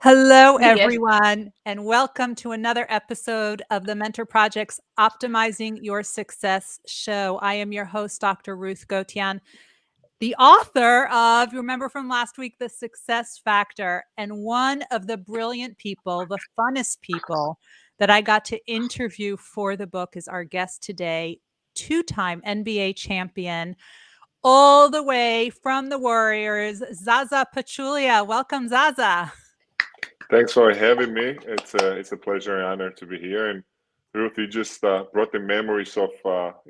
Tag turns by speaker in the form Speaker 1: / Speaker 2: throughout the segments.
Speaker 1: Hello,
Speaker 2: We did.
Speaker 1: everyone, and welcome to another episode of the Mentor Project's Optimizing Your Success show. I am your host, Dr. Ruth Gautian, the author of, remember from last week, The Success Factor, and one of the brilliant people, the funnest people that I got to interview for the book is our guest today, two-time NBA champion, all the way from the Warriors, Zaza Pachulia. Welcome, Zaza.
Speaker 3: Thanks for having me. It's a pleasure and honor to be here. And Ruth, you just brought the memories of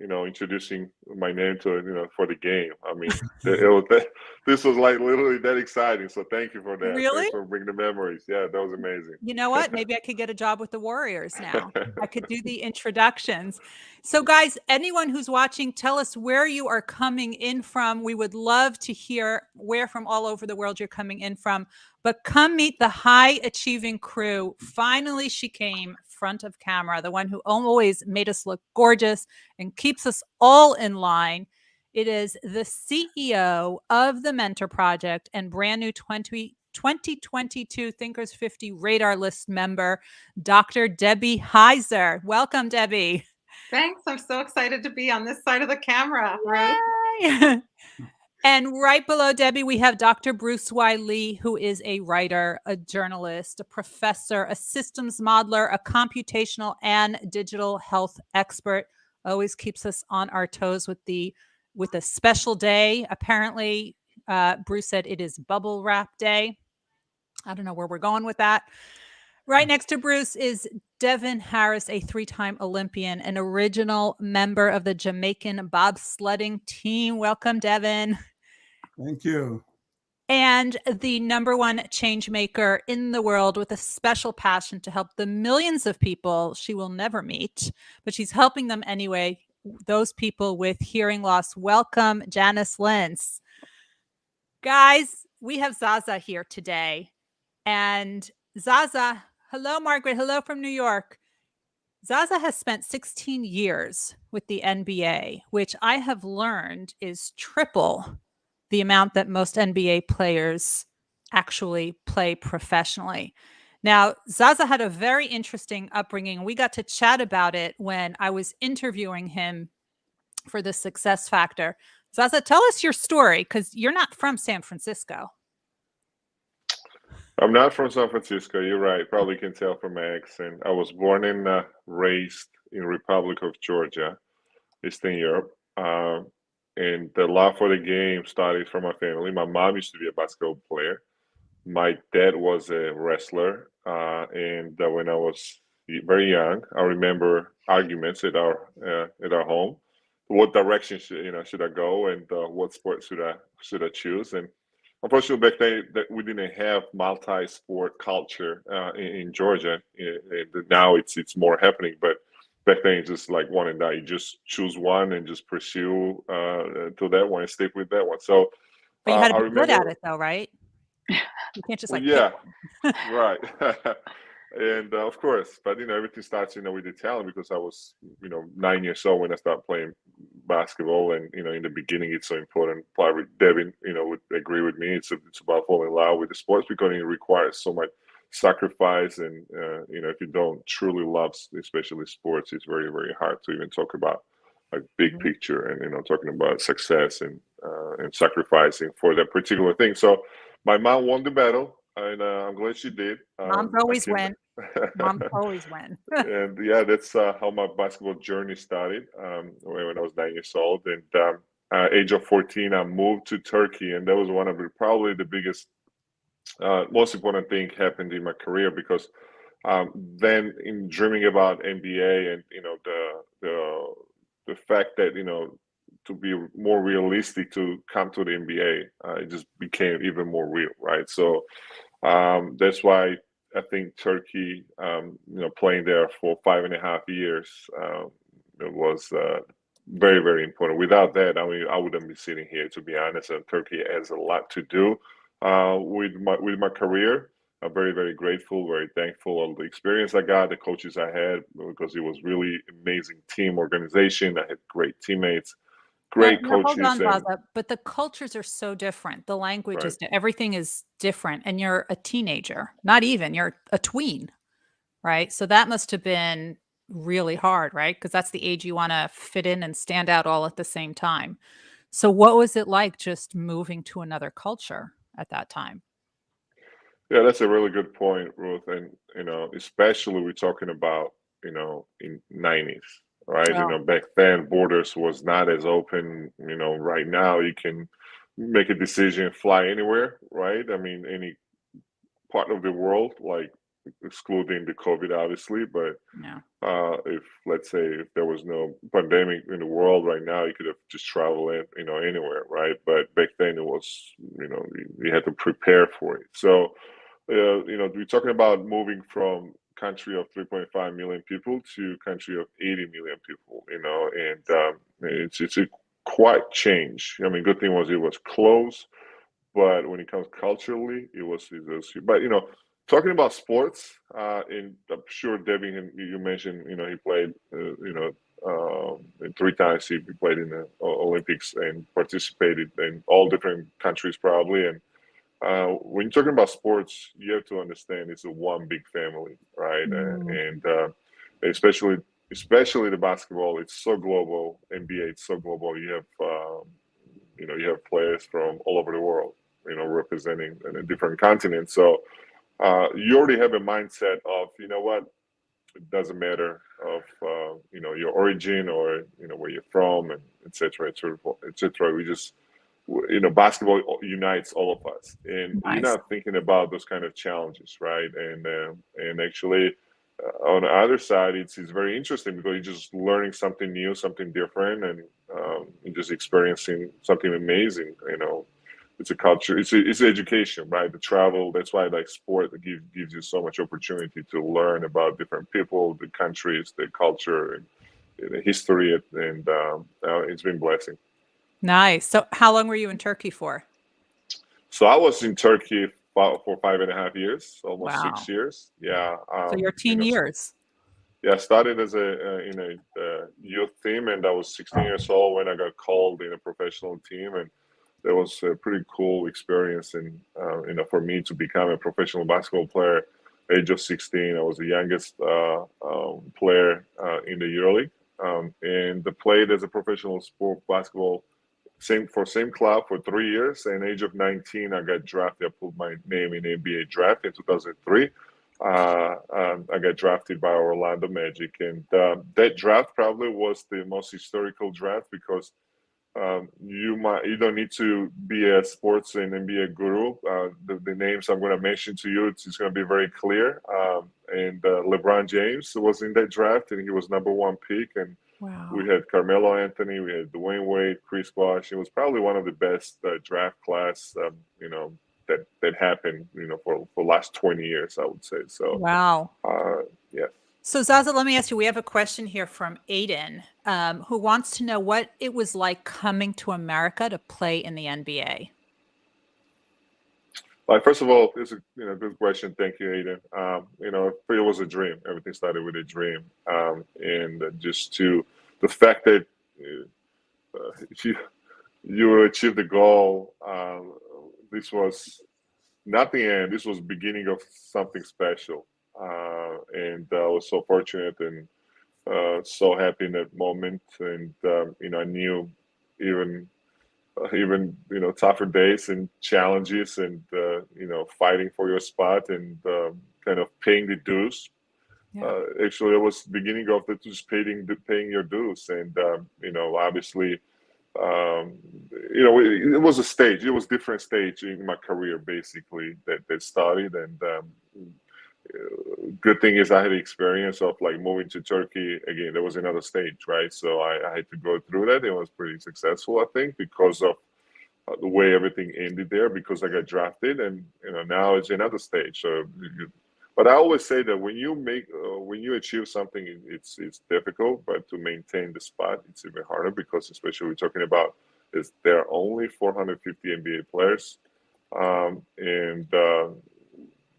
Speaker 3: introducing my name to for the game. I mean, this was like literally that exciting. So thank you for that.
Speaker 1: Really?
Speaker 3: Thanks for bringing the memories. Yeah, that was amazing.
Speaker 1: You know what? Maybe I could get a job with the Warriors now. I could do the introductions. So, guys, anyone who's watching, tell us where you are coming in from. We would love to hear where from all over the world you're coming in from. But come meet the high achieving crew. Finally, she came front of camera, the one who always made us look gorgeous and keeps us all in line. It is the CEO of the Mentor Project and brand new 2022 Thinkers 50 Radar List member, Dr. Debbie Heiser. Welcome, Debbie.
Speaker 2: Thanks. I'm so excited to be on this side of the camera, Ruth.
Speaker 1: Yay! And right below Debbie, we have Dr. Bruce Y. Lee, who is a writer, a journalist, a professor, a systems modeler, a computational and digital health expert. Always keeps us on our toes with a special day. Apparently, Bruce said it is Bubble Wrap Day. I don't know where we're going with that. Right next to Bruce is Devin Harris, a three-time Olympian, an original member of the Jamaican bobsledding team. Welcome, Devin.
Speaker 4: Thank you.
Speaker 1: And the number one change maker in the world with a special passion to help the millions of people she will never meet, but she's helping them anyway, those people with hearing loss. Welcome, Janice Lentz. Guys, we have Zaza here today. And Zaza, hello, Margaret. Hello from New York. Zaza has spent 16 years with the NBA, which I have learned is triple the amount that most NBA players actually play professionally. Now, Zaza had a very interesting upbringing. We got to chat about it when I was interviewing him for the Success Factor. Zaza, tell us your story, because you're not from San Francisco.
Speaker 3: I'm not from San Francisco. You're right. Probably can tell from my accent. I was born and raised in Republic of Georgia, Eastern Europe. And the love for the game started from my family. My mom used to be a basketball player. My dad was a wrestler, and when I was very young, I remember arguments at our home. What direction should I go, and what sport should I choose? And unfortunately, back then that we didn't have multi-sport culture in Georgia. Now it's more happening, but back then it's just like one and done. You just choose one and just pursue to that one and stick with that one. So
Speaker 1: But you had to
Speaker 3: I
Speaker 1: be good at
Speaker 3: remember,
Speaker 1: it, though, right? You can't just
Speaker 3: well,
Speaker 1: like pick
Speaker 3: yeah,
Speaker 1: one.
Speaker 3: right. And of course, but everything starts, with the talent because I was, 9 years old when I started playing basketball. And, in the beginning, it's so important. Probably Devin, would agree with me. It's about falling in love with the sports because it requires so much sacrifice. And, if you don't truly love, especially sports, it's very, very hard to even talk about like big
Speaker 1: Mhm.
Speaker 3: picture and, talking about success and sacrificing for that particular thing. So, my mom won the battle, and I'm glad she did.
Speaker 1: Moms
Speaker 3: I
Speaker 1: always
Speaker 3: can,
Speaker 1: win. Moms always win.
Speaker 3: and yeah, that's how my basketball journey started when I was 9 years old. And age of 14, I moved to Turkey, and that was one of probably the biggest, most important thing happened in my career because then in dreaming about NBA and the fact that to be more realistic to come to the NBA, it just became even more real, right? So that's why I think Turkey, playing there for 5.5 years, it was very, very important. Without that, I mean, I wouldn't be sitting here, to be honest. And Turkey has a lot to do with my career. I'm very, very grateful, very thankful of the experience I got, the coaches I had, because it was really amazing team organization. I had great teammates, great
Speaker 1: Now hold
Speaker 3: coaches
Speaker 1: on,
Speaker 3: and
Speaker 1: Zaza, but the cultures are so different. The language
Speaker 3: right.
Speaker 1: is, everything is different. And you're a teenager, not even, you're a tween, right? So that must have been really hard, right? Because that's the age you want to fit in and stand out all at the same time. So what was it like just moving to another culture at that time?
Speaker 3: Yeah, that's a really good point, Ruth. And especially we're talking about in '90s, right?
Speaker 1: Oh,
Speaker 3: Back then borders was not as open. Right now you can make a decision, fly anywhere, right? I mean, any part of the world, like excluding the COVID, obviously. But
Speaker 1: no.
Speaker 3: if let's say if there was no pandemic in the world right now, you could have just traveled in, anywhere, right? But back then it was, you had to prepare for it. So, we're talking about moving from country of 3.5 million people to country of 80 million people, and it's a quite change. I mean, good thing was it was close, but when it comes culturally, it was. But talking about sports, and I'm sure Debbie, you mentioned, he played, and 3 times he played in the Olympics and participated in all different countries probably. And when you're talking about sports, you have to understand it's a one big family, right?
Speaker 1: Mm,
Speaker 3: And especially the basketball, it's so global. NBA, it's so global. You have players from all over the world, representing in a different continent. So you already have a mindset of, what, it doesn't matter of, your origin or, where you're from and et cetera, et cetera, et cetera. We just, basketball unites all of us, and you're
Speaker 1: nice.
Speaker 3: not thinking about those kind of challenges, right? And actually, on the other side, it's very interesting because you're just learning something new, something different, and you're just experiencing something amazing. It's a culture, it's education, right? The travel. That's why like sport gives you so much opportunity to learn about different people, the countries, the culture, and the history, and it's been a blessing.
Speaker 1: Nice. So how long were you in Turkey for?
Speaker 3: So I was in Turkey for 5.5 years, almost
Speaker 1: Wow.
Speaker 3: 6 years. Yeah,
Speaker 1: So your teen years.
Speaker 3: yeah. I started as in a youth team, and I was 16 years old when I got called in a professional team, and that was a pretty cool experience. And for me to become a professional basketball player, age of 16, I was the youngest player in the EuroLeague, and played as a professional sport basketball same club for 3 years. And age of 19, I got drafted. I put my name in the NBA draft in 2003. I got drafted by Orlando Magic, and that draft probably was the most historical draft because you don't need to be a sports and NBA guru. The names I'm going to mention to you, it's going to be very clear. And LeBron James was in that draft, and he was number one pick. And
Speaker 1: Wow.
Speaker 3: we had Carmelo Anthony, we had Dwayne Wade, Chris Bosh. It was probably one of the best draft class, that happened, for the last 20 years, I would say. So,
Speaker 1: Wow.
Speaker 3: yeah.
Speaker 1: So Zaza, let me ask you, we have a question here from Aiden, who wants to know what it was like coming to America to play in the NBA.
Speaker 3: Like, first of all, it's a good question. Thank you, Aiden. For it was a dream. Everything started with a dream, and just to the fact that you achieved the goal. This was not the end. This was beginning of something special, and I was so fortunate and so happy in that moment. And I knew even tougher days and challenges, and fighting for your spot, and kind of paying the dues.
Speaker 1: Yeah.
Speaker 3: Actually, it was beginning of the just paying your dues, and obviously, it was a stage. It was different stage in my career, basically, that started. And good thing is I had the experience of like moving to Turkey again. There was another stage, right? So I had to go through that. It was pretty successful, I think, because of the way everything ended there. Because I got drafted, and now it's another stage. So, but I always say that when you achieve something, it's difficult, but to maintain the spot, it's even harder because especially we're talking about is there are only 450 NBA players, and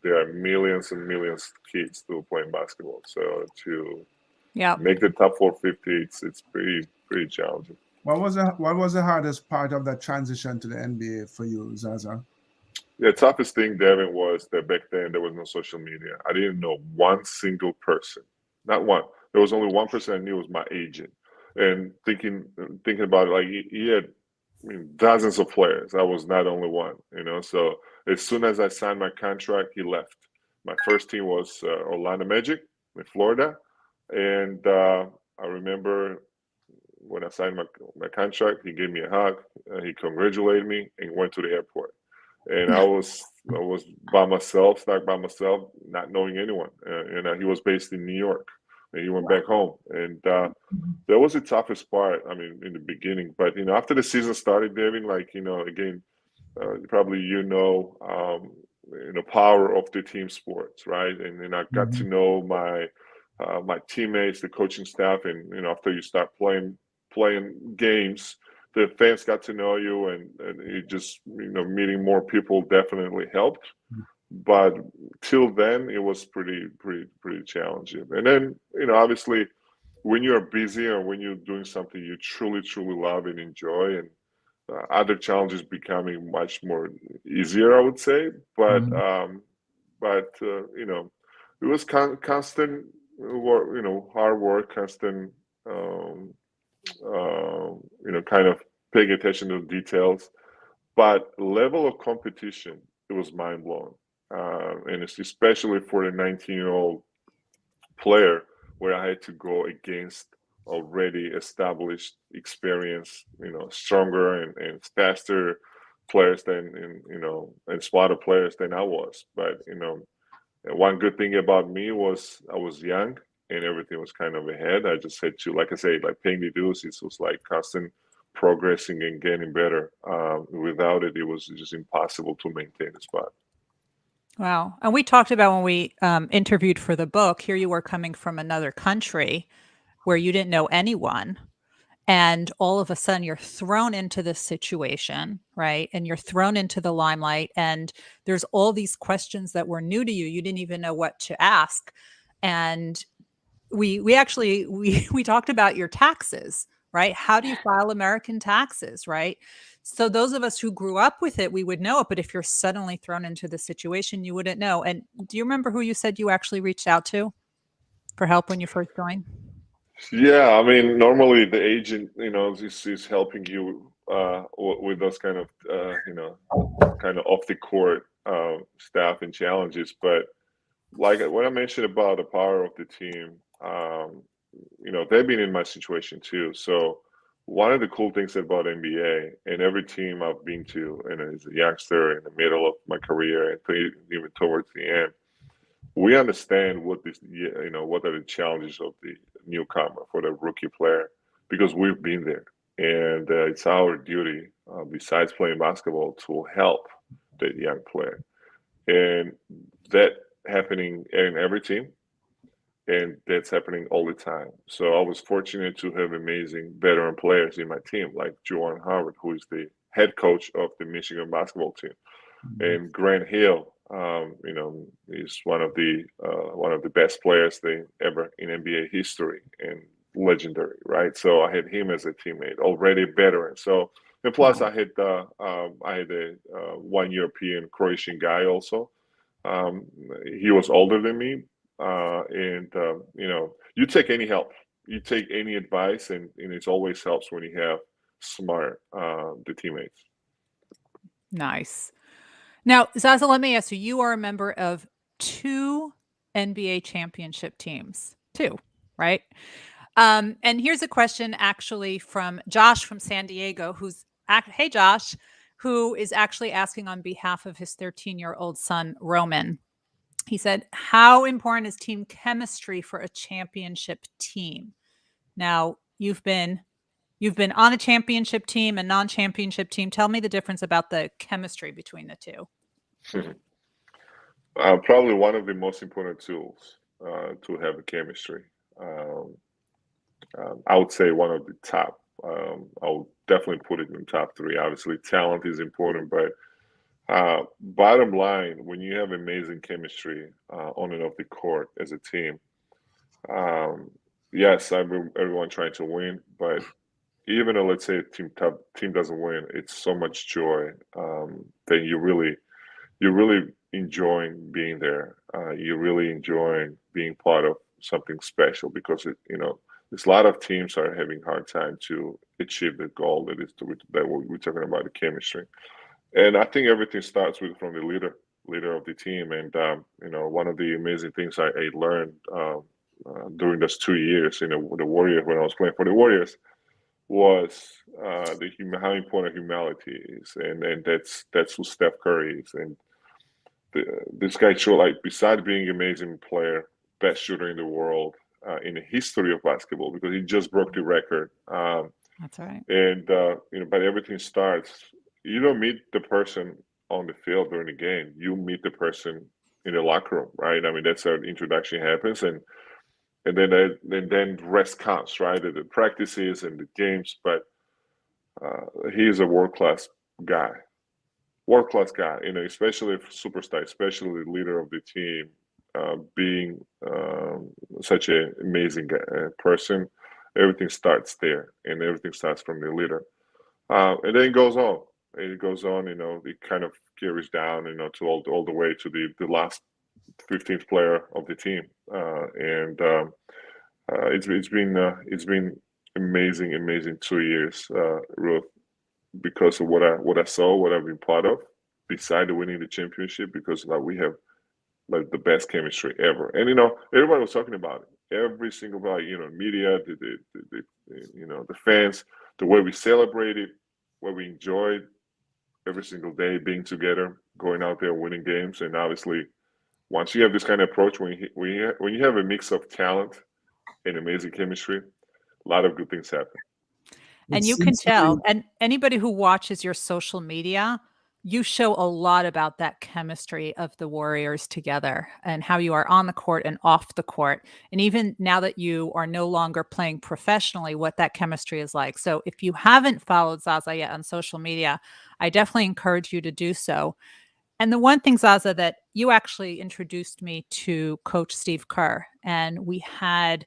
Speaker 3: there are millions and millions of kids still playing basketball. So to
Speaker 1: Yeah.
Speaker 3: make the top 450, it's pretty challenging.
Speaker 4: What was the hardest part of that transition to the NBA for you, Zaza?
Speaker 3: The toughest thing, Devin, was that back then there was no social media. I didn't know one single person, not one. There was only one person I knew was my agent. And thinking about it, like he had, I mean, dozens of players. I was not only one, you know. So as soon as I signed my contract, he left. My first team was Orlando Magic in Florida, and I remember when I signed my contract, he gave me a hug, he congratulated me, and went to the airport. And I was by myself, stuck by myself, not knowing anyone. He was based in New York, and he went back home. And that was the toughest part. I mean, in the beginning, but after the season started, David, like again, probably power of the team sports, right? And then I got to know my teammates, the coaching staff, and after you start playing games, the fans got to know you, and it just meeting more people definitely helped. But till then, it was pretty challenging. And then obviously, when you're busy or when you're doing something you truly love and enjoy, and other challenges becoming much more easier, I would say. But it was constant work, hard work, constant, kind of paying attention to details. But level of competition, it was mind blowing, and it's especially for a 19-year-old player where I had to go against already established, experienced, stronger and faster players and smarter players than I was. But and one good thing about me was I was young and everything was kind of ahead. I just had to, like I say, like paying the dues. It was like constant progressing and getting better. Without it, it was just impossible to maintain the spot.
Speaker 1: Wow. And we talked about when we interviewed for the book, here you were coming from another country where you didn't know anyone. And all of a sudden you're thrown into this situation, right? And you're thrown into the limelight. And there's all these questions that were new to you. You didn't even know what to ask. And we actually we talked about your taxes, right? How do you file American taxes, right? So those of us who grew up with it, we would know it. But if you're suddenly thrown into the situation, you wouldn't know. And do you remember who you said you actually reached out to for help when you first joined?
Speaker 3: Yeah, I mean, normally the agent, is helping you with those kind of, kind of off the court staff and challenges. But like what I mentioned about the power of the team, they've been in my situation too. So one of the cool things about NBA and every team I've been to, and as a youngster in the middle of my career and even towards the end, we understand what are the challenges of the newcomer for the rookie player because we've been there, and it's our duty, besides playing basketball, to help the young player, and that happening in every team, and that's happening all the time. So I was fortunate to have amazing veteran players in my team, like Juwan Howard, who is the head coach of the Michigan basketball team, and Grant Hill, is one of the best players they ever in NBA history and legendary, right? So I had him as a teammate, already a veteran. So and plus I had a one European Croatian guy also. Um, he was older than me, and you take any help, you take any advice, and it always helps when you have smart the teammates.
Speaker 1: Nice. Now, Zaza, let me ask you, you are a member of two NBA championship teams, two, right? And here's a question actually from Josh from San Diego, hey, Josh, who is actually asking on behalf of his 13-year-old son, Roman. He said, how important is team chemistry for a championship team? Now, you've been on a championship team and non-championship team. Tell me the difference about the chemistry between the two.
Speaker 3: Probably one of the most important tools to have a chemistry. Um, I would say one of the top. I would definitely put it in the top three. Obviously, talent is important, but bottom line, when you have amazing chemistry on and off the court as a team, um, yes, everyone trying to win, but even though, let's say a team doesn't win, it's so much joy that you're really enjoying being there. You're really enjoying being part of something special because there's a lot of teams are having a hard time to achieve the goal that we're talking about, the chemistry. And I think everything starts from the leader of the team. And one of the amazing things I learned during those 2 years, the Warriors, when I was playing for the Warriors, was how important humility is, and that's who Steph Curry is. And this guy showed, like, besides being an amazing player, best shooter in the world in the history of basketball, because he just broke the record.
Speaker 1: That's right.
Speaker 3: And but everything starts. You don't meet the person on the field during the game. You meet the person in the locker room, right? I mean, that's how the introduction happens, and then rest counts, right? The practices and the games. But he is a world-class guy. World-class guy, especially if superstar, especially the leader of the team, being such an amazing person. Everything starts there, and everything starts from the leader, and then it goes on. It goes on, it kind of carries down, to all the way to the last 15th player of the team, and it's been amazing 2 years, Ruth, because of what I saw, what I've been part of, beside winning the championship, because like we have like the best chemistry ever, and everybody was talking about it. Every single media, the fans, the way we celebrated, what we enjoyed every single day being together, going out there, winning games, and obviously, once you have this kind of approach, when you have a mix of talent and amazing chemistry, a lot of good things happen.
Speaker 1: And you can tell, and anybody who watches your social media, you show a lot about that chemistry of the Warriors together and how you are on the court and off the court. And even now that you are no longer playing professionally, what that chemistry is like. So if you haven't followed Zaza yet on social media, I definitely encourage you to do so. And the one thing, Zaza, that you actually introduced me to Coach Steve Kerr, and we had,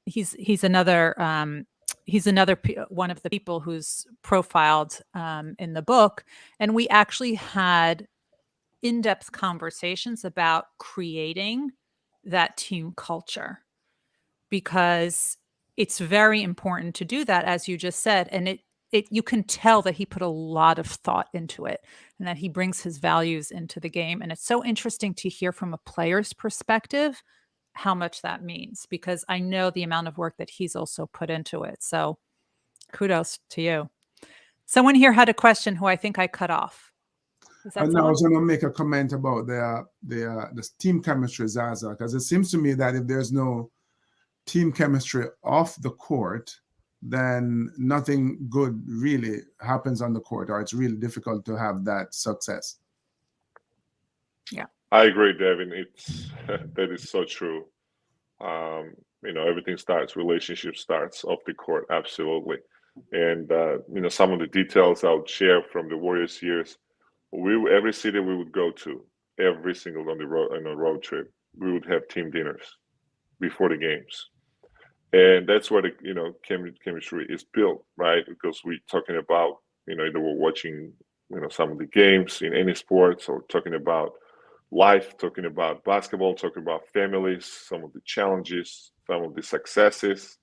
Speaker 1: he's another one of the people who's profiled in the book. And we actually had in-depth conversations about creating that team culture, because it's very important to do that, as you just said. And it you can tell that he put a lot of thought into it and that he brings his values into the game. And it's so interesting to hear from a player's perspective how much that means, because I know the amount of work that he's also put into it. So kudos to you. Someone here had a question who I think I cut off.
Speaker 4: And I was going to make a comment about the team chemistry, Zaza, because it seems to me that if there's no team chemistry off the court, then nothing good really happens on the court, or it's really difficult to have that success.
Speaker 1: Yeah,
Speaker 3: I agree, Devin. That is so true. Everything relationship starts off the court, absolutely. And some of the details I'll share from the Warriors years. Every city we would go to, every single on a road trip, we would have team dinners before the games, and that's where the chemistry is built, right? Because we're talking about either we're watching some of the games in any sports, or talking about life, talking about basketball, talking about families, some of the challenges, some of the successes,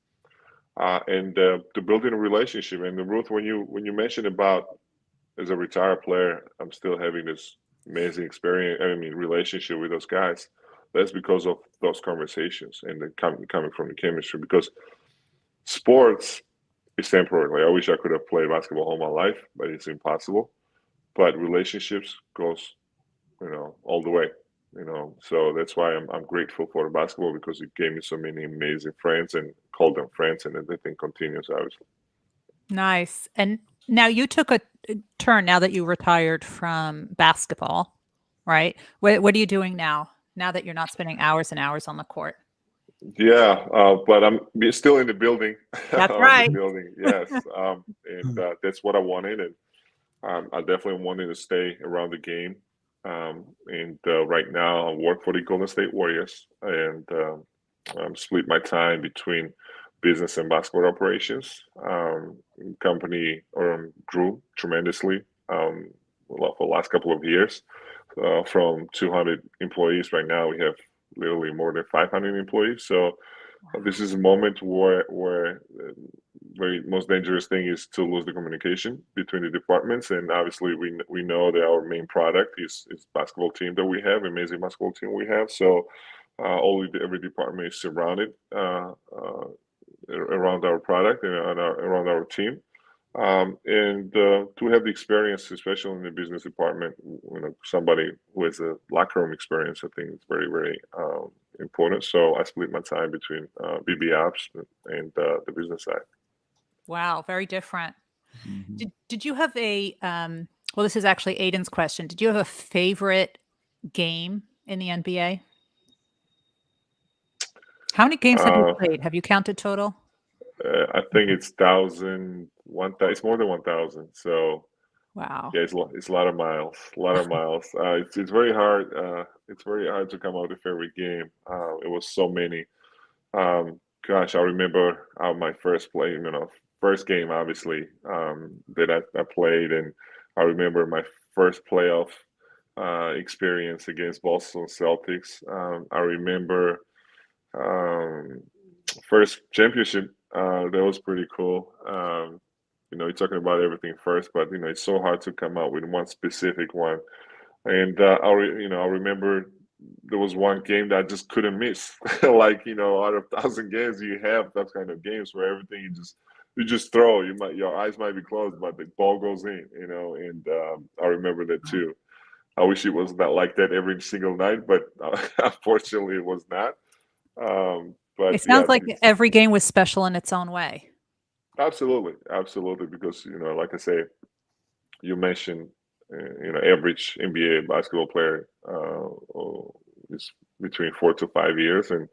Speaker 3: and to building a relationship. And Ruth, when you mentioned about, as a retired player, I'm still having this amazing experience. Relationship with those guys. That's because of those conversations and then coming from the chemistry. Because sports is temporary. Like, I wish I could have played basketball all my life, but it's impossible. But relationships goes, all the way. So that's why I'm grateful for the basketball, because it gave me so many amazing friends, and called them friends, and everything continues, obviously.
Speaker 1: nice. And now you took a turn now that you retired from basketball, right? What are you doing now that you're not spending hours and hours on the court?
Speaker 3: Yeah, but I'm still in the building.
Speaker 1: That's
Speaker 3: I'm
Speaker 1: right.
Speaker 3: in the building, yes. And that's what I wanted, and I definitely wanted to stay around the game. And right now, I work for the Golden State Warriors, and I'm split my time between business and basketball operations. Company grew tremendously for the last couple of years. From 200 employees, right now we have literally more than 500 employees. So this is a moment where very most dangerous thing is to lose the communication between the departments. And obviously, we know that our main product is basketball team that we have, amazing basketball team we have. So every department is surrounded around our product and around our team. And to have the experience, especially in the business department, somebody who has a locker room experience, I think it's very, very important. So I split my time between BB Ops and the business side.
Speaker 1: Wow, very different.
Speaker 4: Mhm.
Speaker 1: Did you have a well, this is actually Aiden's question. Did you have a favorite game in the NBA? How many games have you played? Have you counted total?
Speaker 3: I think it's 1,000. It's more than 1,000. So
Speaker 1: Wow.
Speaker 3: yeah, it's a lot of miles. A lot of miles. It's very hard. It's very hard to come out with every game. It was so many. Gosh, I remember my first first game, obviously, that I played, and I remember my first playoff experience against Boston Celtics. I remember first championship. That was pretty cool. You're talking about everything first, but it's so hard to come out with one specific one. And I remember there was one game that I just couldn't miss. Like out of 1,000 games, you have that kind of games where everything you just throw. Your eyes might be closed, but the ball goes in. And I remember that too. I wish it was not like that every single night, but unfortunately, it was not. But
Speaker 1: It sounds
Speaker 3: yeah,
Speaker 1: like every game was special in its own way.
Speaker 3: absolutely, because like I say, you mentioned, average NBA basketball player is between 4 to 5 years, and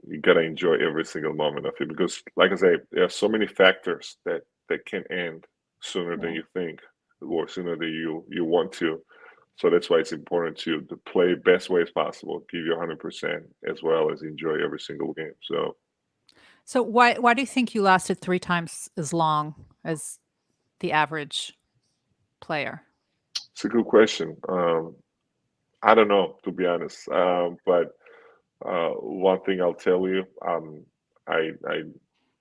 Speaker 3: you gotta enjoy every single moment of it because, like I say, there are so many factors that can end sooner than
Speaker 1: Yeah.
Speaker 3: you think, or sooner than you want to. So that's why it's important to play best way as possible, give you 100%, as well as enjoy every single game.
Speaker 1: So why do you think you lasted 3 times as long as the average player?
Speaker 3: It's a good question. I don't know, to be honest. But one thing I'll tell you, I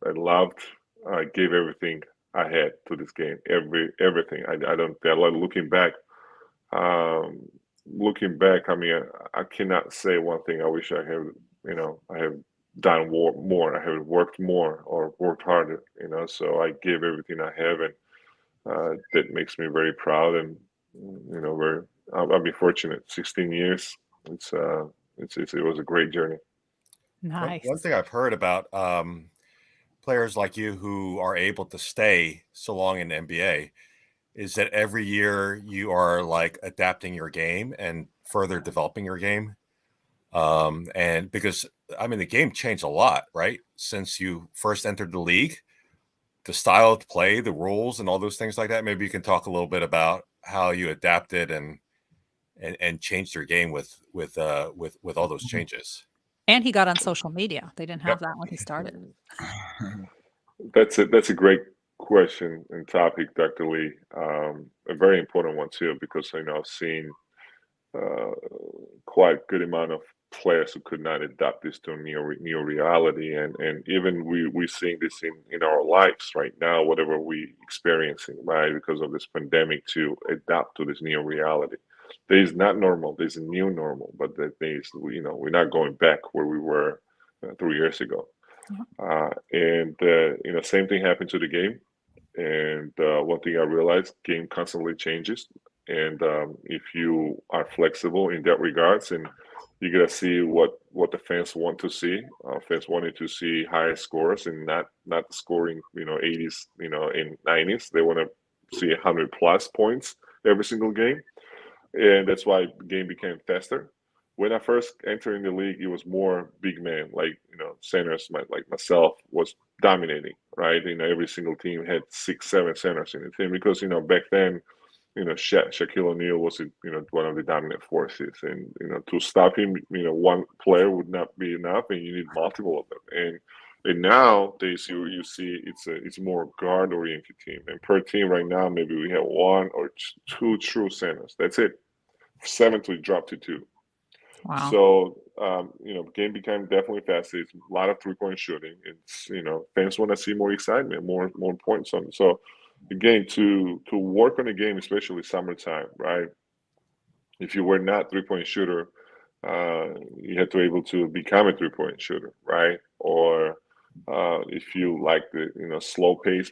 Speaker 3: loved, I gave everything I had to this game, everything. I don't. Like looking back. I mean, I cannot say one thing. I wish I have done more. I have worked more or worked harder. So I gave everything I have, and that makes me very proud. And very. I've been fortunate. 16 years. It was a great journey.
Speaker 1: Nice.
Speaker 5: One thing I've heard about players like you who are able to stay so long in the NBA is that every year you are like adapting your game and further developing your game. And because the game changed a lot, right? Since you first entered the league, the style of play, the rules, and all those things like that. Maybe you can talk a little bit about how you adapted and changed your game with all those changes.
Speaker 1: And he got on social media. They didn't have
Speaker 5: Yep.
Speaker 1: that when he started.
Speaker 3: That's a great question and topic, Dr. Lee. A very important one too, because I've seen quite good amount of players who could not adapt this to a new reality, and even we're seeing this in our lives right now, whatever we experiencing, right, because of this pandemic, to adapt to this new reality. There is not normal. There's a new normal, but the thing is, we're not going back where we were 3 years ago. And same thing happened to the game. And one thing I realized, game constantly changes. And if you are flexible in that regards, and you gotta see what the fans want to see. Fans wanted to see higher scores and not scoring 80s, in 90s. They want to see 100+ points every single game, and that's why the game became faster. When I first entered in the league, it was more big man, like centers, like myself, was dominating, right? Every single team had 6, 7 centers in the team because back then, Shaquille O'Neal was one of the dominant forces, and to stop him, one player would not be enough, and you need multiple of them. And And nowadays, you see it's more guard oriented team, and per team right now maybe we have one or two true centers. That's it. 7 to drop to 2.
Speaker 1: Wow.
Speaker 3: So game became definitely faster. It's a lot of 3-point shooting. It's fans want to see more excitement, more points on it. So again, to work on a game, especially summertime, right? If you were not 3-point shooter, you had to be able to become a 3-point shooter, right? Or if you like the slow pace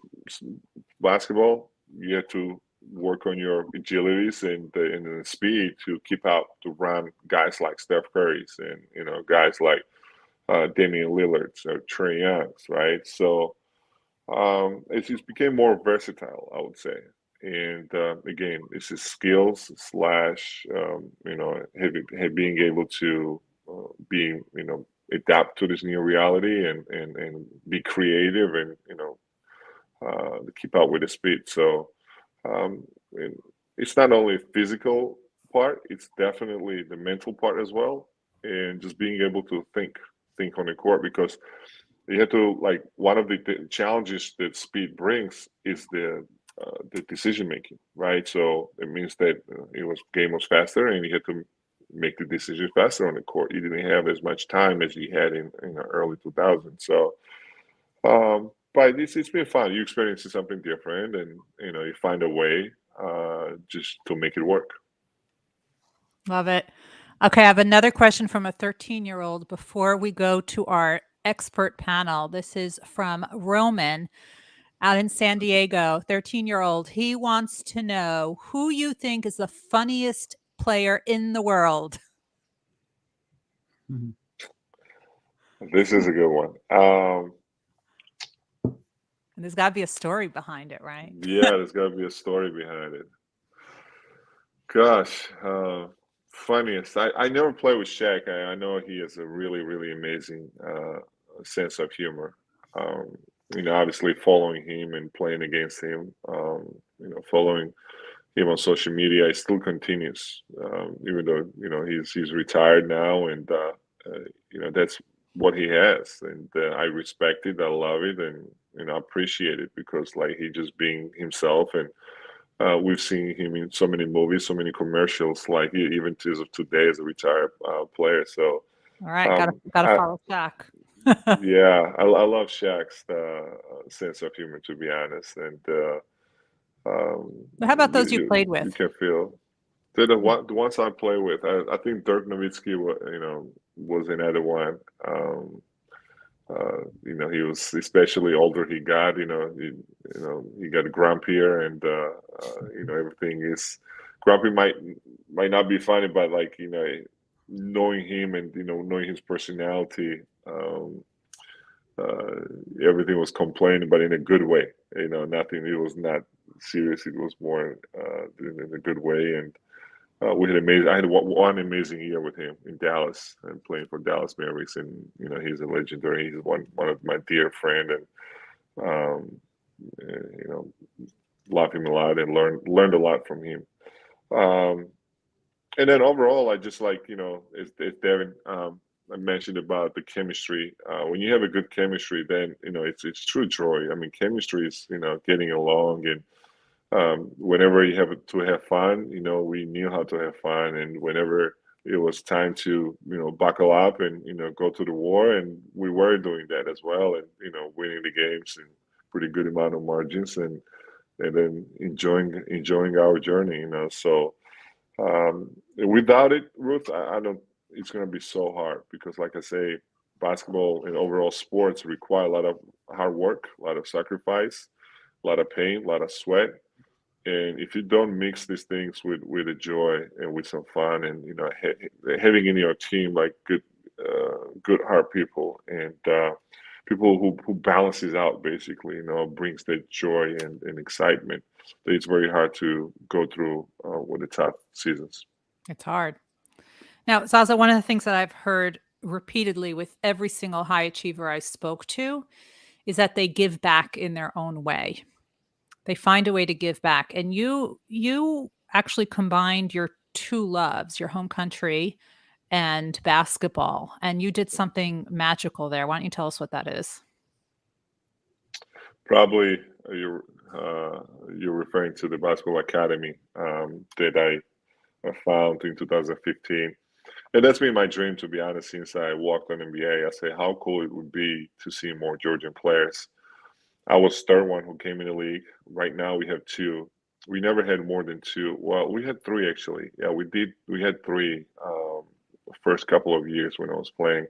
Speaker 3: basketball, you have to work on your agilities and the speed to keep out to run guys like Steph Curry's and guys like Damian Lillard's or Trae Young's, right? So it just became more versatile, I would say. And again, it's his skills slash being able to being adapt to this new reality and be creative and to keep up with the speed. So and it's not only a physical part; it's definitely the mental part as well, and just being able to think on the court because you have to like one of the challenges that speed brings is the decision making, right? So it means that game was faster, and you had to make the decision faster on the court. You didn't have as much time as you had in the early 2000s. So, but it's been fun. You experience something different, and you find a way just to make it work.
Speaker 1: Love it. Okay, I have another question from a 13-year-old before we go to our expert panel. This is from Roman out in San Diego, 13-year-old. He wants to know who you think is the funniest player in the world.
Speaker 4: Mhm.
Speaker 3: This is a good one.
Speaker 1: And there's got to be a story behind it, right?
Speaker 3: Yeah, there's got to be a story behind it. Gosh, funniest. I never played with Shaq. I know he has a really, really amazing sense of humor. Um, obviously following him and playing against him, following him on social media, it still continues. Even though he's retired now, and that's what he has, and I respect it. I love it, and I appreciate it because like he just being himself and. We've seen him in so many movies, so many commercials, like even to today as a retired player. So,
Speaker 1: All right, gotta
Speaker 3: I,
Speaker 1: follow Shaq.
Speaker 3: yeah, I love Shaq's sense of humor, to be honest. And
Speaker 1: How about those you
Speaker 3: you
Speaker 1: played
Speaker 3: you
Speaker 1: with?
Speaker 3: can feel the ones I play with. I think Dirk Nowitzki, was another one. He was especially older he got, he got grumpier and everything is grumpy might not be funny, but like, knowing him and knowing his personality, uh, everything was complaining, but in a good way. Nothing. It was not serious. It was more in a good way. And we had amazing. I had one amazing year with him in Dallas and playing for Dallas Mavericks, and he's a legendary. He's one of my dear friend, and um, love him a lot and learned a lot from him. Um, and then overall, I just like as Devin I mentioned about the chemistry. When you have a good chemistry, then it's true joy. I mean, chemistry is getting along and whenever you have to have fun, we knew how to have fun, and whenever it was time to, buckle up and go to the war, and we were doing that as well, and winning the games in pretty good amount of margins, and then enjoying our journey, So without it, Ruth, I don't. It's going to be so hard because, like I say, basketball and overall sports require a lot of hard work, a lot of sacrifice, a lot of pain, a lot of sweat, and if you don't mix these things with a joy and with some fun, and having in your team like good heart people and people who balances out basically, brings that joy and excitement. It's very hard to go through with the tough seasons.
Speaker 1: It's hard. Now, Zaza, one of the things that I've heard repeatedly with every single high achiever I spoke to is that they give back in their own way. They find a way to give back. And you actually combined your two loves, your home country and basketball, and you did something magical there. Why don't you tell us what that is?
Speaker 3: Probably you're referring to the basketball academy that I found in 2015. And that's been my dream, to be honest, since I walked on NBA. I say how cool it would be to see more Georgian players. I was third one who came in the league. Right now we have two. We never had more than two. Well, we had three actually. Yeah, we did. We had three the first couple of years when I was playing.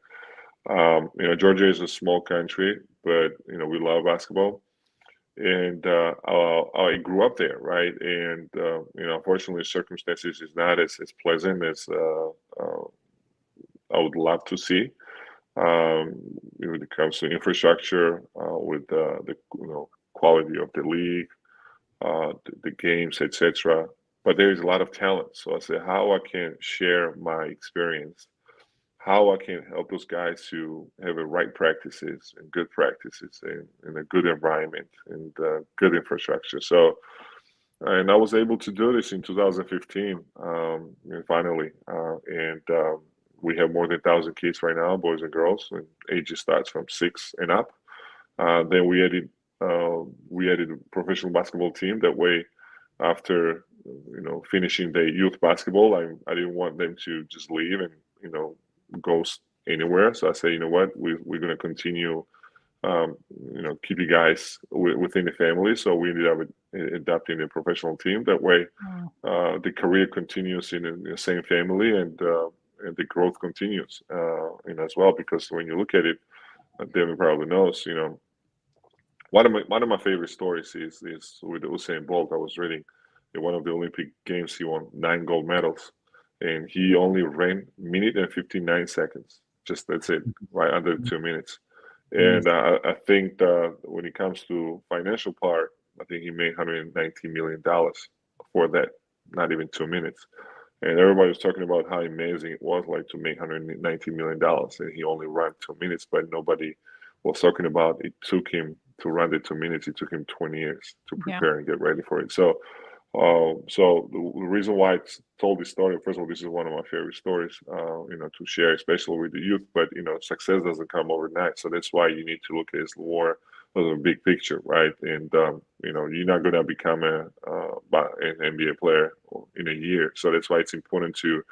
Speaker 3: Georgia is a small country, but we love basketball, and I grew up there, right? And unfortunately, circumstances is not as pleasant as I would love to see. When it comes to infrastructure, with the quality of the league, the games, etc. But there is a lot of talent. So I said, how I can share my experience, how I can help those guys to have the right practices and good practices and a good environment and good infrastructure. So, and I was able to do this in 2015, finally. And we have more than 1,000 kids right now, boys and girls, and ages starts from 6 and up. Then we added a professional basketball team. That way, after finishing the youth basketball, I didn't want them to just leave and go anywhere. So I say, you know what, we're going to continue, keep you guys within the family. So we ended up adopting a professional team. That way, the career continues in the same family, and the growth continues, as well. Because when you look at it, Devin probably knows, one of my favorite stories is with Usain Bolt. I was reading in one of the Olympic Games, he won 9 gold medals, and he only ran a minute and 59 seconds. Just that's it, right under 2 minutes. And I think that when it comes to financial part, I think he made $119 million for that, not even 2 minutes. And everybody was talking about how amazing it was, like, to make $190 million, and he only ran 2 minutes. But nobody was talking about it took him to run the 2 minutes. It took him 20 years to prepare and get ready for it. So the reason why I told this story, first of all, this is one of my favorite stories, to share, especially with the youth. But success doesn't come overnight, so that's why you need to look at it more of a big picture, right? And you're not going to become an NBA player in a year, so that's why it's important to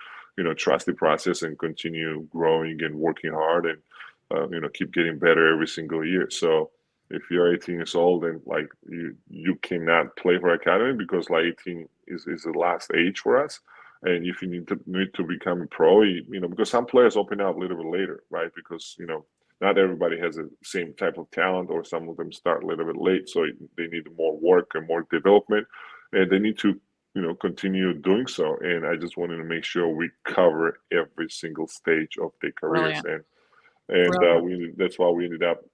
Speaker 3: trust the process and continue growing and working hard, and keep getting better every single year. So if you're 18 years old and like you cannot play for academy, because like 18 is the last age for us. And if you need to become a pro, because some players open up a little bit later, right? Because not everybody has the same type of talent, or some of them start a little bit late, so they need more work and more development, and they need to continue doing so. And I just wanted to make sure we cover every single stage of their careers. And that's why we ended up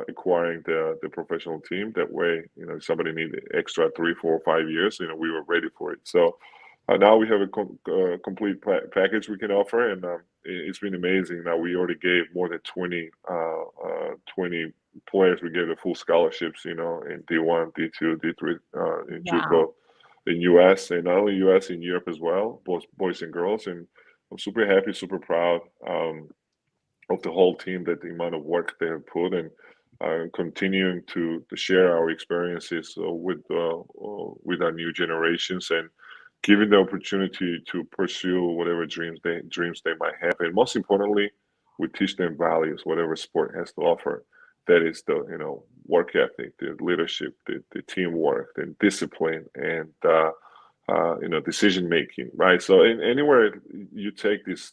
Speaker 3: acquiring the professional team. That way, if somebody needed extra 3, 4, 5 years, we were ready for it. So now we have a complete package we can offer, and it's been amazing. Now we already gave more than 20 players. We gave the full scholarships, in D1, D2, D3, in JUCO, in US, and not only US, in Europe as well, both boys and girls. And I'm super happy, super proud of the whole team, that the amount of work they have put, and continuing to share our experiences with our new generations, and giving the opportunity to pursue whatever dreams they might have. And most importantly, we teach them values, whatever sport has to offer. That is the work ethic, the leadership, the teamwork, the discipline, and decision making, right? So anywhere you take this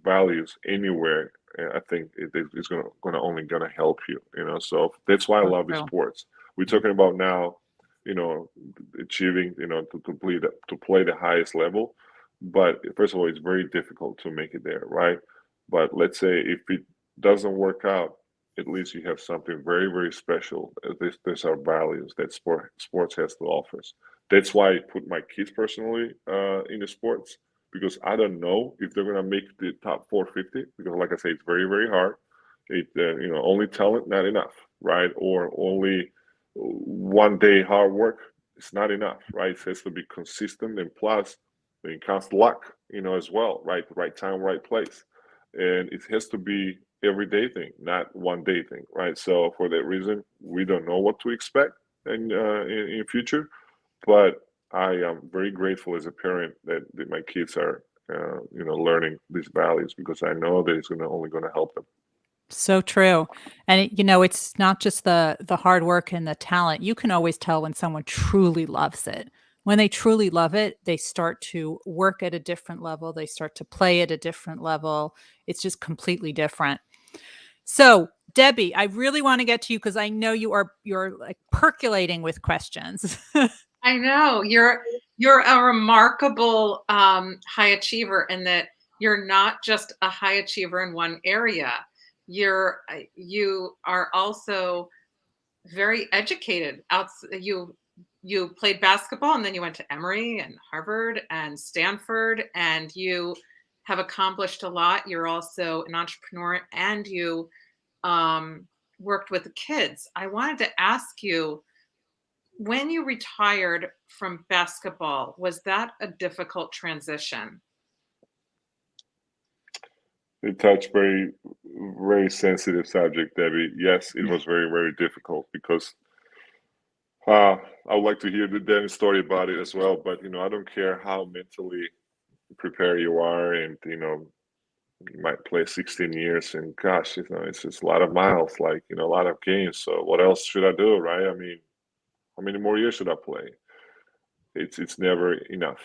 Speaker 3: values anywhere, I think it's gonna only help you. So that's why I love the sports. We're talking about now, achieving, to play the highest level. But first of all, it's very difficult to make it there, right? But let's say if it doesn't work out, at least you have something very, very special. These are values that sports has to offer. That's why I put my kids personally in the sports, because I don't know if they're gonna make the top 450. Because, like I say, it's very, very hard. Only talent not enough, right? Or only one day hard work, it's not enough, right? It has to be consistent, and plus, it counts luck, as well, right? The right time, right place, and it has to be everyday thing, not one day thing, right? So for that reason, we don't know what to expect in future, but I am very grateful as a parent that my kids are, learning these values because I know that it's only going to help them.
Speaker 1: So true. And it's not just the hard work and the talent. You can always tell when someone truly loves it. When they truly love it, they start to work at a different level. They start to play at a different level. It's just completely different. So, Debbie, I really want to get to you because I know you're like percolating with questions.
Speaker 2: I know you're a remarkable high achiever, and that you're not just a high achiever in one area. You are also very educated. You played basketball, and then you went to Emory and Harvard and Stanford, and you have accomplished a lot. You're also an entrepreneur, and you worked with the kids. I wanted to ask you, when you retired from basketball, was that a difficult transition?
Speaker 3: You touch very, very sensitive subject, Debbie. Yes, it was very, very difficult because I would like to hear the Devin story about it as well. But I don't care how mentally prepared you are, and you might play 16 years, and gosh, it's just a lot of miles, like a lot of games. So what else should I do, right? I mean, how many more years should I play? It's never enough,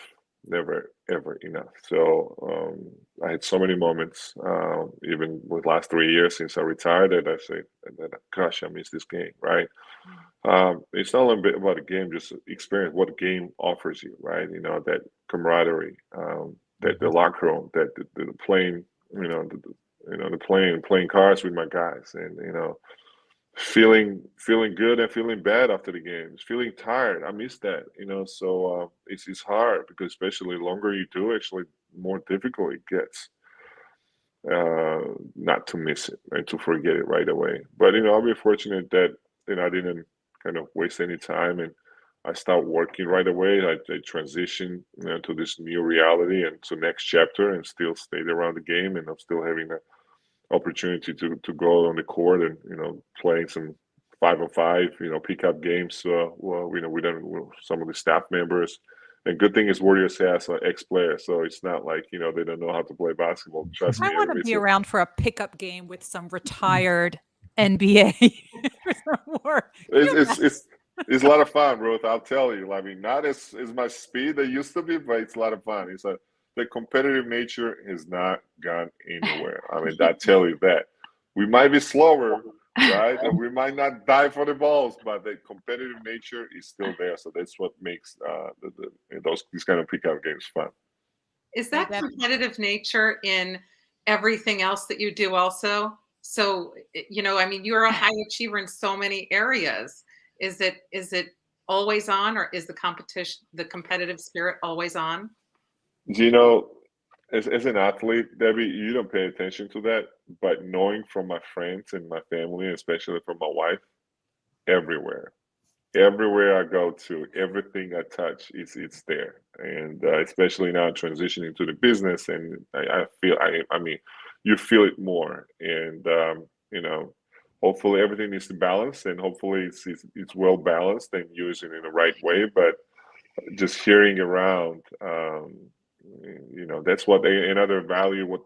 Speaker 3: never ever enough. So I had so many moments, even with last 3 years since I retired, that I said, gosh, I miss this game, right? It's not only about the game, just experience what the game offers you, right? That camaraderie, that the locker room, that the playing, the playing cards with my guys, and feeling good and feeling bad after the games, feeling tired. I miss that, so it's hard because especially the longer you do, actually more difficult it gets not to miss it and to forget it right away. But I'll be fortunate that I didn't kind of waste any time, and I start working right away. I transition to this new reality and to next chapter, and still stayed around the game, and I'm still having the opportunity to go on the court and playing some 5-on-5 pickup games with some of the staff members. And good thing is Warriors has ex-players, so it's not like they don't know how to play basketball. Trust me,
Speaker 1: I want to be around for a pickup game with some retired NBA for some more.
Speaker 3: It's a lot of fun, Ruth. I'll tell you. I mean, not as much speed they used to be, but it's a lot of fun. The competitive nature has not gone anywhere. I mean, I tell you that. We might be slower, right? And we might not dive for the balls, but the competitive nature is still there. So that's what makes these kind of pickup games fun.
Speaker 2: Is that competitive nature in everything else that you do also? So, I mean, you're a high achiever in so many areas. Is it always on, or is the competitive spirit always on?
Speaker 3: As an athlete, Debbie, you don't pay attention to that, but knowing from my friends and my family, especially from my wife, everywhere I go to, everything I touch, it's there. And especially now transitioning to the business, and I feel, I mean, you feel it more. And hopefully everything is balanced, and hopefully it's well balanced and used in the right way. But just hearing around, that's what another value what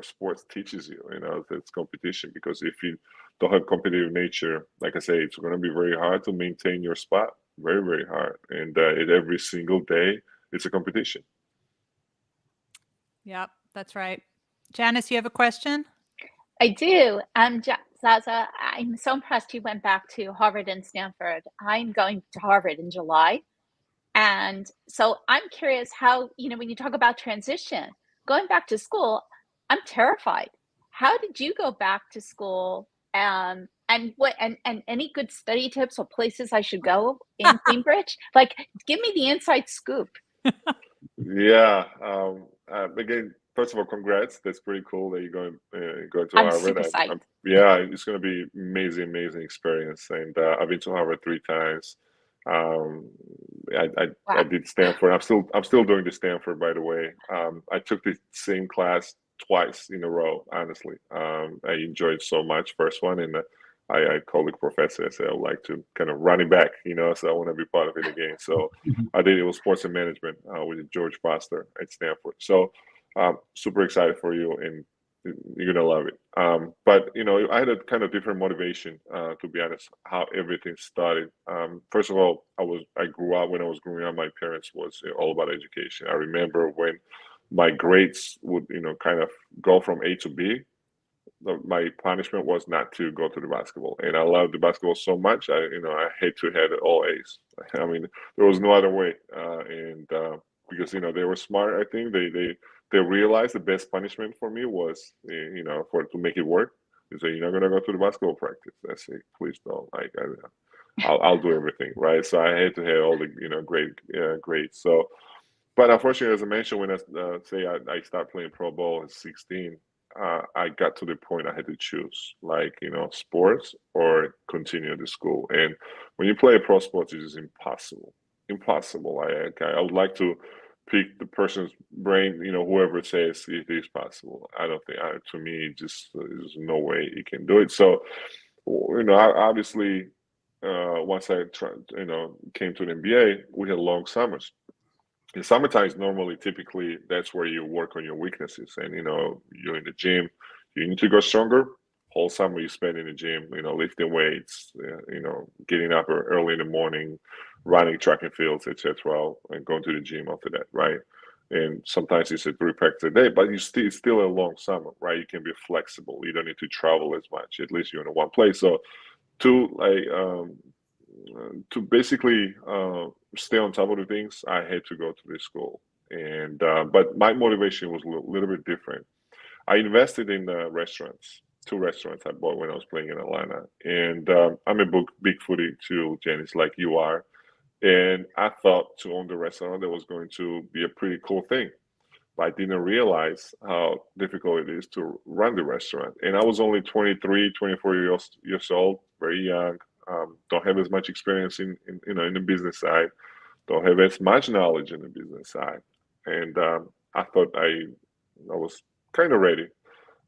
Speaker 3: sports teaches you. It's competition, because if you don't have competitive nature, like I say, it's going to be very hard to maintain your spot. Very, very hard. And every single day, it's a competition.
Speaker 1: Yep, that's right. Janice, you have a question?
Speaker 6: I do. Zaza, I'm so impressed you went back to Harvard and Stanford. I'm going to Harvard in July. And so I'm curious how, when you talk about transition, going back to school, I'm terrified. How did you go back to school? And any good study tips or places I should go in Cambridge? Like, give me the inside scoop.
Speaker 3: Yeah. Again, first of all, congrats. That's pretty cool that you're going to Harvard.
Speaker 6: Super psyched.
Speaker 3: Yeah, it's going to be amazing experience. And I've been to Harvard 3 times. I did Stanford. I'm still doing the Stanford, by the way. I took the same class twice in a row. Honestly, I enjoyed it so much. First one, and I called the professor. I said I would like to kind of run it back, so I want to be part of it again. So I did. It was sports and management with George Foster at Stanford. So super excited for you, and you're gonna love it. But I had a kind of different motivation, to be honest, how everything started. First of all, I grew up, when I was growing up, my parents was all about education. I remember when my grades would, kind of go from A to B. My punishment was not to go to the basketball, and I loved the basketball so much. I had to have all A's. I mean, there was no other way, and because they were smart. I think they realized the best punishment for me was, to make it work. They say, you're not gonna go to the basketball practice. I say, please don't. Like, I'll do everything, right? So I had to have all the great grades. So, but unfortunately, as I mentioned, when I started playing pro ball at 16, I got to the point I had to choose, like, sports or continue the school. And when you play pro sports, it is impossible. Impossible. I would like to pick the person's brain, whoever says it is possible. I don't think, to me, just there's no way you can do it. So, obviously, once I came to the NBA, we had long summers. In summertime is normally, typically, that's where you work on your weaknesses, and you're in the gym. You need to go stronger. Whole summer you spend in the gym, lifting weights, getting up early in the morning, running track and fields, etc., and going to the gym after that, right? And sometimes it's a 3 practice a day, but it's still a long summer, right? You can be flexible. You don't need to travel as much. At least you're in one place. So to basically stay on top of the things, I had to go to this school. And but my motivation was a little bit different. I invested in restaurants. 2 restaurants I bought when I was playing in Atlanta. And I'm a big foodie too, Janice, like you are. And I thought to own the restaurant, that was going to be a pretty cool thing. But I didn't realize how difficult it is to run the restaurant. And I was only 23, 24 years old, very young. Don't have as much experience in the business side. Don't have as much knowledge in the business side. And I thought I was kind of ready.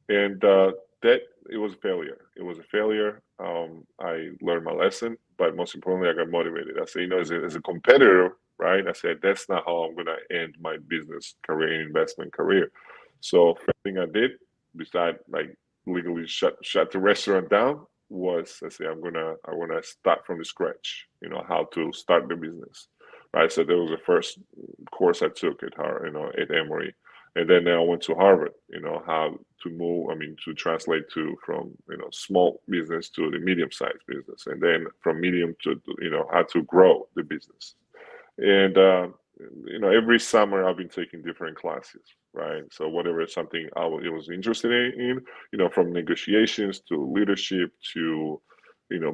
Speaker 3: And that it was a failure. It was a failure. I learned my lesson, but most importantly, I got motivated. I said, as a competitor, right? I said, that's not how I'm gonna end my business career and investment career. So first thing I did, besides like legally shut the restaurant down, was I said, I want to start from the scratch. How to start the business, right? So that was the first course I took at at Emory. And then I went to Harvard, how to move, to translate from, small business to the medium-sized business. And then from medium to, how to grow the business. And, every summer I've been taking different classes, right? So whatever something I was interested in, from negotiations to leadership to,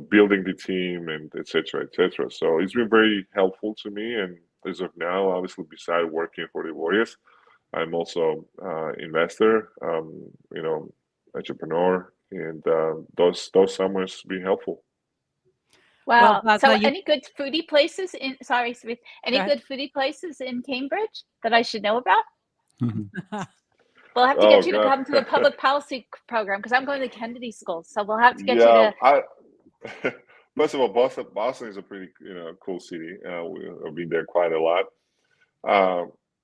Speaker 3: building the team and et cetera, et cetera. So it's been very helpful to me. And as of now, obviously, besides working for the Warriors, I'm also investor, entrepreneur, and those summers been helpful.
Speaker 6: Wow.
Speaker 1: Well,
Speaker 6: So
Speaker 1: Zaza,
Speaker 6: any good foodie places in, sorry, Smith, any good foodie places in Cambridge that I should know about? We'll have to get you to come to the public policy program, because I'm going to Kennedy School. So we'll have to get you to.
Speaker 3: First of all, Boston is a pretty cool city. We've been there quite a lot.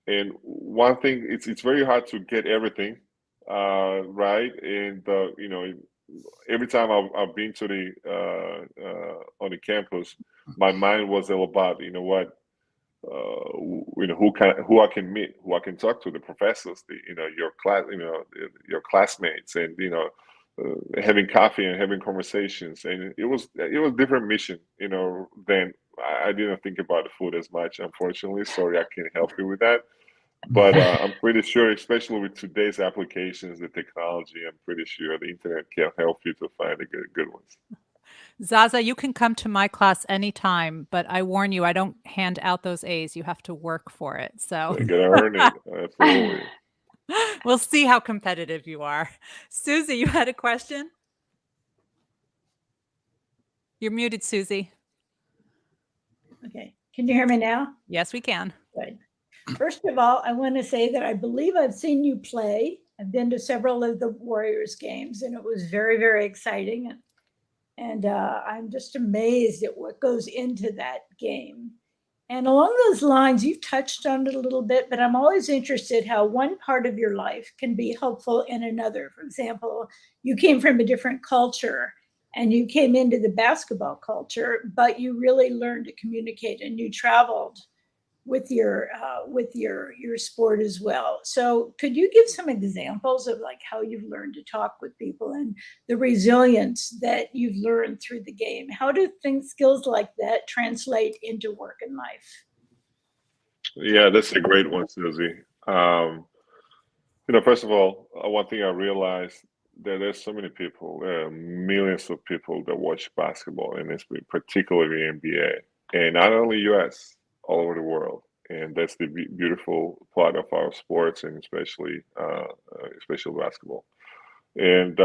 Speaker 3: And one thing, it's very hard to get everything right. And every time I've been to on the campus, my mind was all about who I can meet, who I can talk to, the professors, your classmates, and having coffee and having conversations. And it was different mission, than I didn't think about the food as much, unfortunately. Sorry, I can't help you with that. But I'm pretty sure, especially with today's applications, the technology, I'm pretty sure the internet can help you to find the good ones.
Speaker 1: Zaza, you can come to my class anytime, but I warn you, I don't hand out those A's. You have to work for it. So
Speaker 3: you gotta earn it. Absolutely.
Speaker 1: We'll see how competitive you are. Susie, you had a question? You're muted, Susie.
Speaker 7: Okay. Can you hear me now?
Speaker 1: Yes, we can.
Speaker 7: Good. First of all, I want to say that I believe I've seen you play I've been to several of the Warriors games, and it was very, very exciting. And I'm just amazed at what goes into that game. And along those lines, you've touched on it a little bit, but I'm always interested how one part of your life can be helpful in another. For example, you came from a different culture and you came into the basketball culture, but you really learned to communicate and you traveled with your sport as well. So could you give some examples of like how you've learned to talk with people and the resilience that you've learned through the game? How do skills like that translate into work and life?
Speaker 3: Yeah, that's a great one, Susie. First of all, one thing I realized that there's so many people, there are millions of people that watch basketball, and it's particularly NBA, and not only US, all over the world. And that's the beautiful part of our sports, and especially basketball. And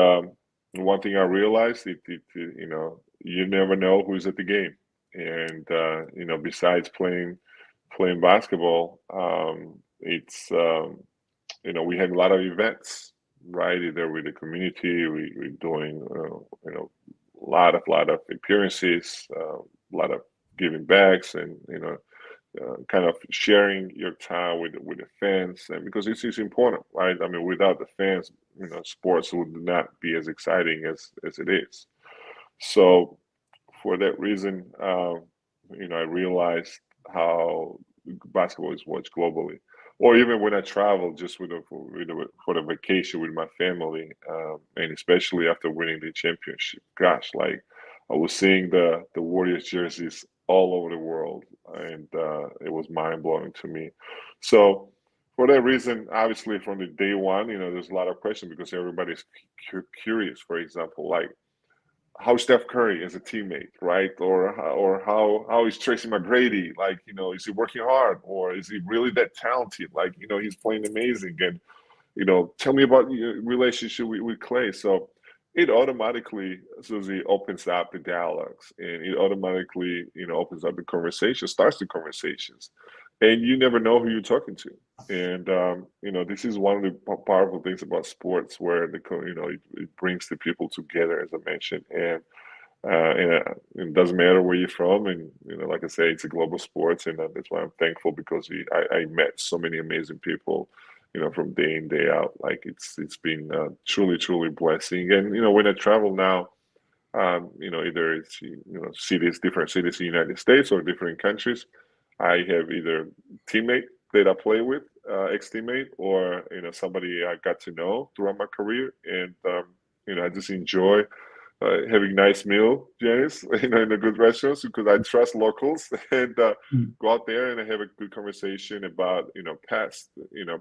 Speaker 3: one thing I realized, you never know who's at the game, and besides playing basketball, it's we had a lot of events, right? Either with the community, we're doing, lot of appearances, a lot of giving backs, and kind of sharing your time with the fans, and because it's important, right? I mean, without the fans, sports would not be as exciting as it is. So, for that reason, I realized how basketball is watched globally, or even when I travel, just for the vacation with my family, and especially after winning the championship. Gosh, like I was seeing the Warriors jerseys all over the world, and it was mind blowing to me. So. For that reason, obviously, from the day one, there's a lot of questions because everybody's curious. For example, like how Steph Curry is a teammate, right? Or how is Tracy McGrady? Like, is he working hard, or is he really that talented? Like, he's playing amazing. And tell me about your relationship with Clay. So it automatically, Susie, opens up the dialogues, and it automatically, opens up the conversation, starts the conversations, and you never know who you're talking to. And this is one of the powerful things about sports, where it brings the people together, as I mentioned, and it doesn't matter where you're from, and like I say, it's a global sports, and that's why I'm thankful, because I met so many amazing people, from day in day out. Like it's been truly blessing. And when I travel now, either it's different cities in the United States or different countries, I have either teammate that I play with, ex-teammate, or somebody I got to know throughout my career, and I just enjoy having nice meal, Janice, in a good restaurants, because I trust locals, and go out there and have a good conversation about past,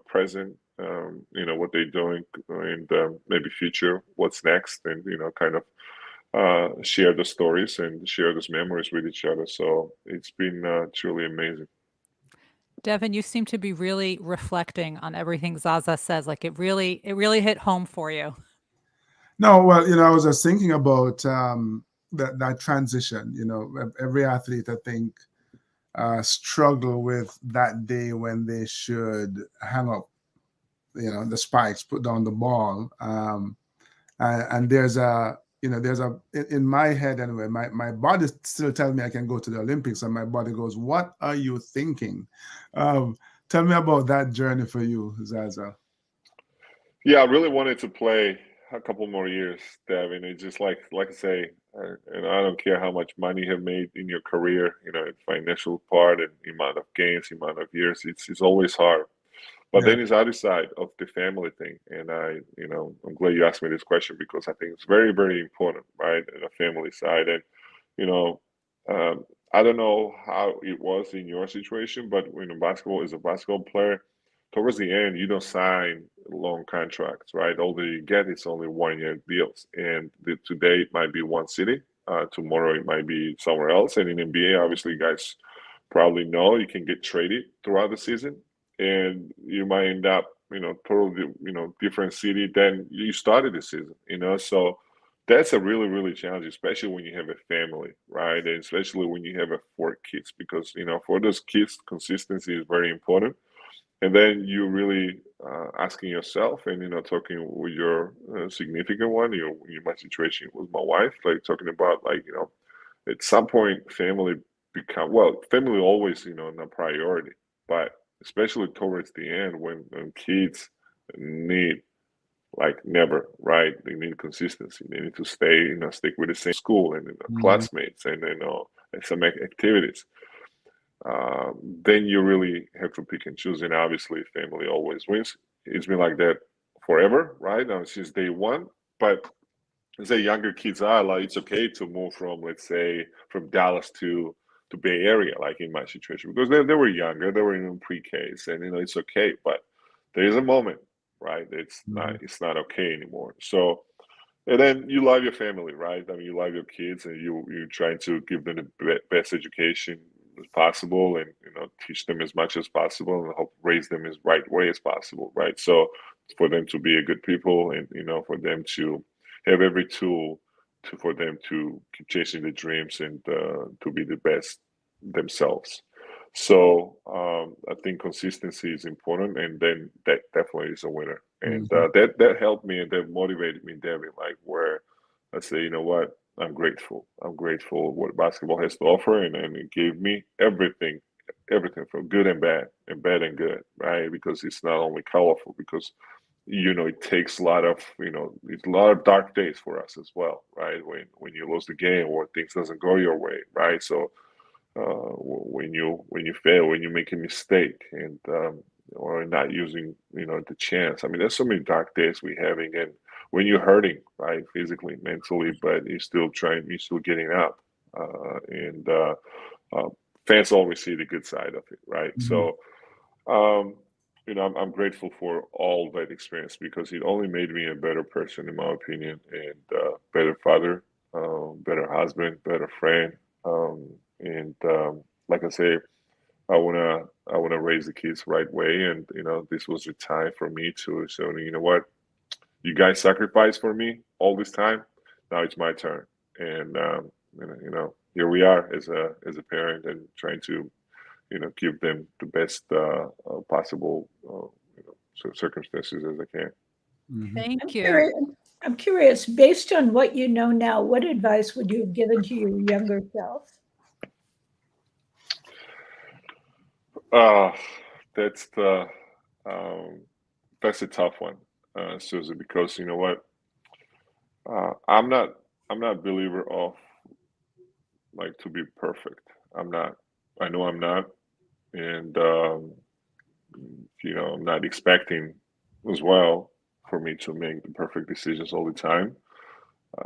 Speaker 3: present, what they're doing, and maybe future, what's next, and kind of share the stories and share those memories with each other. So it's been truly amazing.
Speaker 1: Devin, you seem to be really reflecting on everything Zaza says. Like it really hit home for you.
Speaker 4: No, well, I was just thinking about that transition. Every athlete, I think, struggle with that day when they should hang up, the spikes, put down the ball, and there's in my head anyway, my body still tells me I can go to the Olympics, and my body goes, "What are you thinking?" Tell me about that journey for you, Zaza.
Speaker 3: Yeah, I really wanted to play a couple more years, Devin. It's just like I say, and I don't care how much money you have made in your career, financial part and amount of games, amount of years. It's always hard. But then it's the other side of the family thing, and I'm glad you asked me this question, because I think it's very, very important, right? And the family side, and you know, I don't know how it was in your situation, but when basketball is a basketball player, towards the end, you don't sign long contracts, right? All that you get is only 1 year deals, and today it might be one city, tomorrow it might be somewhere else, and in NBA, obviously, you guys probably know you can get traded throughout the season, and you might end up, totally, different city than you started the season, so that's a really, really challenge, especially when you have a family, right? And especially when you have 4 kids, because, for those kids, consistency is very important. And then you really asking yourself and, talking with your significant one, in my situation with my wife, like talking about like, at some point family family always, a priority, but especially towards the end when kids need like never, right? They need consistency. They need to stay, stick with the same school and classmates and and some activities. Then you really have to pick and choose. And obviously, family always wins. It's been like that forever, right? Since day one. But as the younger kids are, like it's okay to move from, let's say, from Dallas to Bay Area, like in my situation, because they were younger, they were in pre-Ks, and it's okay. But there is a moment, right? It's not okay anymore. So. And then you love your family, right? I mean, you love your kids, and you're trying to give them the best education as possible, and teach them as much as possible, and help raise them as right way as possible, right? So for them to be a good people, and for them to have every tool for them to keep chasing the dreams and to be the best themselves. So I think consistency is important, and then that definitely is a winner. And that helped me and that motivated me, Devin. Like where I say, you know what, I'm grateful. I'm grateful what basketball has to offer, and it gave me everything from good and bad and good, right? Because it's not only colorful, because it takes a lot of it's a lot of dark days for us as well, right? When you lose the game or things doesn't go your way, right? So when you fail, when you make a mistake, and or not using the chance. I mean, there's so many dark days we having, and when you're hurting, right, physically, mentally, but you're still getting up, and fans always see the good side of it, right? So, I'm grateful for all that experience because it only made me a better person, in my opinion, and better father, better husband, better friend. And like I say, I wanna raise the kids the right way, and this was the time for me to so you know what, you guys sacrificed for me all this time. Now it's my turn, and here we are as a parent and trying to give them the best possible circumstances as I can.
Speaker 1: Thank you.
Speaker 7: I'm curious, based on what you know now, what advice would you have given to your younger self?
Speaker 3: Uh, that's the that's a tough one, Susan, because you know what, I'm not a believer of like to be perfect. I'm not. I know I'm not, and I'm not expecting as well for me to make the perfect decisions all the time.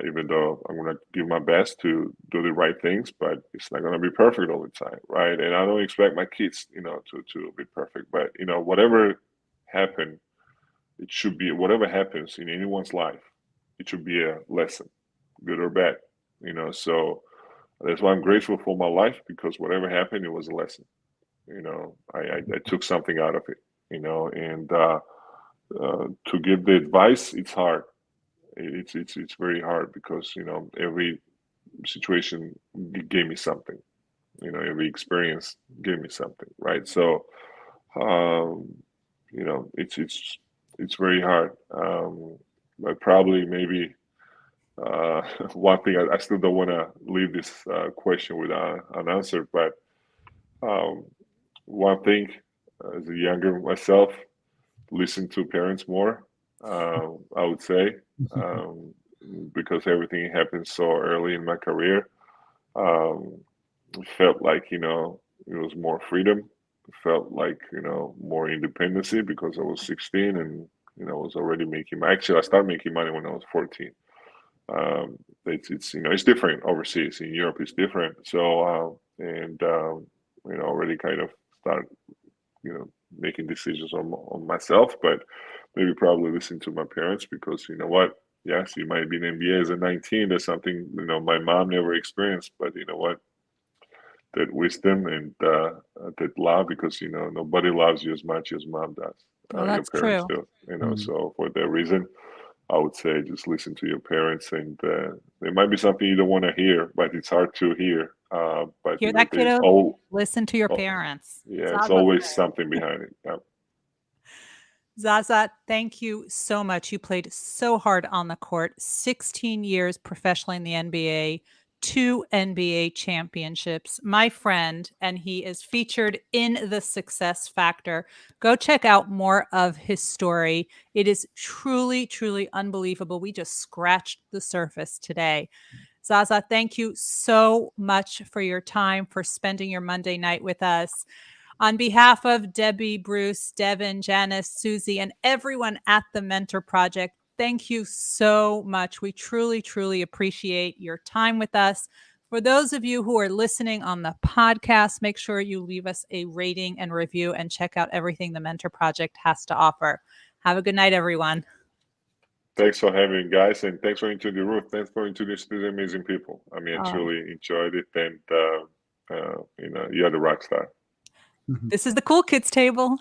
Speaker 3: Even though I'm gonna give my best to do the right things, but it's not gonna be perfect all the time, right? And I don't expect my kids, to be perfect. But whatever happen, it should be whatever happens in anyone's life, it should be a lesson, good or bad. So that's why I'm grateful for my life because whatever happened, it was a lesson. I took something out of it. And to give the advice, it's hard. It's very hard because every situation gave me something. Every experience gave me something, right? So um, it's very hard. But probably maybe one thing I still don't want to leave this question without unanswered, but um, one thing as a younger myself, listen to parents more. I would say um, because everything happened so early in my career. Um, it felt like it was more freedom. It felt like more independency because I was 16 and I was already making. Actually, I started making money when I was 14. It's different overseas. In Europe, it's different. So and already kind of start making decisions on myself, but maybe probably listen to my parents because you know what? Yes, you might be in NBA as a 19. That's something my mom never experienced, but you know what? That wisdom and that love, because nobody loves you as much as mom does.
Speaker 1: Well,
Speaker 3: Your
Speaker 1: that's
Speaker 3: parents
Speaker 1: true.
Speaker 3: do. So for that reason, I would say just listen to your parents, and it might be something you don't want to hear, but it's hard to hear. But
Speaker 1: Hear that,
Speaker 3: there's
Speaker 1: kiddo? Listen to your
Speaker 3: oh,
Speaker 1: parents.
Speaker 3: yeah, it's
Speaker 1: Zaza
Speaker 3: always
Speaker 1: said.
Speaker 3: something behind it. Yeah.
Speaker 1: Zaza, thank you so much. You played so hard on the court, 16 years professionally in the NBA, 2 NBA championships. My friend, and he is featured in The Success Factor. Go check out more of his story. It is truly, truly unbelievable. We just scratched the surface today. Zaza, thank you so much for your time, for spending your Monday night with us. On behalf of Debbie, Bruce, Devin, Janice, Susie, and everyone at the Mentor Project, thank you so much. We truly, truly appreciate your time with us. For those of you who are listening on the podcast, make sure you leave us a rating and review and check out everything the Mentor Project has to offer. Have a good night, everyone.
Speaker 3: Thanks for having me, guys, and thanks for introducing Ruth. Thanks for introducing these amazing people. I mean, I truly enjoyed it, and you're the rock star.
Speaker 1: This is the Cool Kids table.